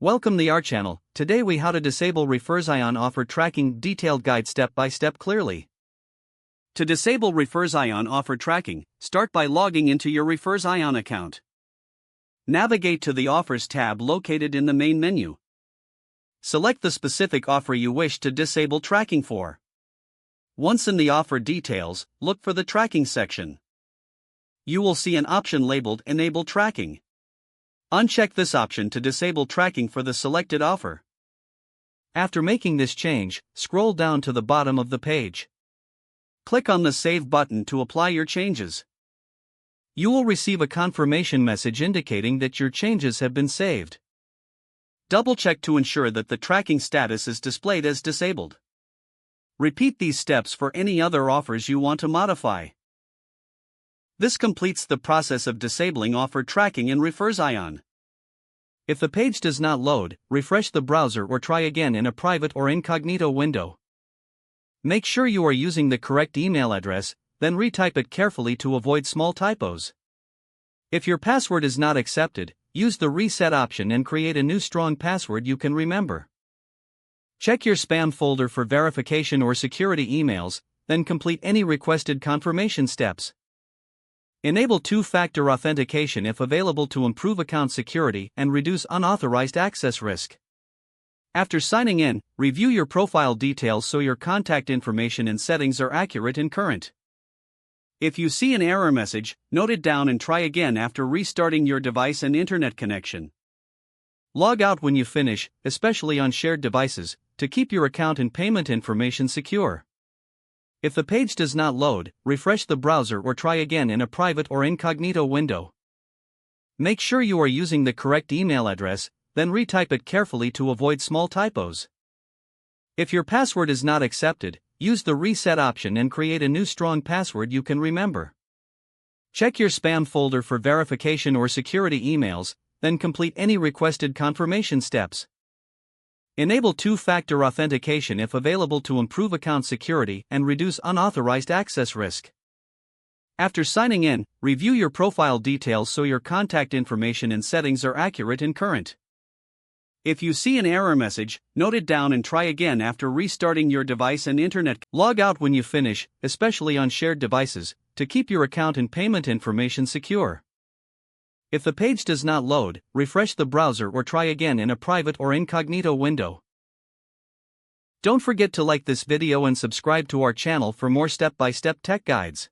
Welcome to our channel. Today we how to disable Refersion offer tracking detailed guide step by step clearly. To disable Refersion offer tracking, start by logging into your Refersion account. Navigate to the Offers tab located in the main menu. Select the specific offer you wish to disable tracking for. Once in the offer details, look for the tracking section. You will see an option labeled Enable Tracking. Uncheck this option to disable tracking for the selected offer. After making this change, scroll down to the bottom of the page. Click on the Save button to apply your changes. You will receive a confirmation message indicating that your changes have been saved. Double-check to ensure that the tracking status is displayed as disabled. Repeat these steps for any other offers you want to modify. This completes the process of disabling offer tracking in Refersion. If the page does not load, refresh the browser or try again in a private or incognito window. Make sure you are using the correct email address, then retype it carefully to avoid small typos. If your password is not accepted, use the reset option and create a new strong password you can remember. Check your spam folder for verification or security emails, then complete any requested confirmation steps. Enable two-factor authentication if available to improve account security and reduce unauthorized access risk. After signing in, review your profile details so your contact information and settings are accurate and current. If you see an error message, note it down and try again after restarting your device and internet connection. Log out when you finish, especially on shared devices, to keep your account and payment information secure. If the page does not load, refresh the browser or try again in a private or incognito window. Make sure you are using the correct email address, then retype it carefully to avoid small typos. If your password is not accepted, use the reset option and create a new strong password you can remember. Check your spam folder for verification or security emails, then complete any requested confirmation steps. Enable two-factor authentication if available to improve account security and reduce unauthorized access risk. After signing in, review your profile details so your contact information and settings are accurate and current. If you see an error message, note it down and try again after restarting your device and internet. Log out when you finish, especially on shared devices, to keep your account and payment information secure. If the page does not load, refresh the browser or try again in a private or incognito window. Don't forget to like this video and subscribe to our channel for more step-by-step tech guides.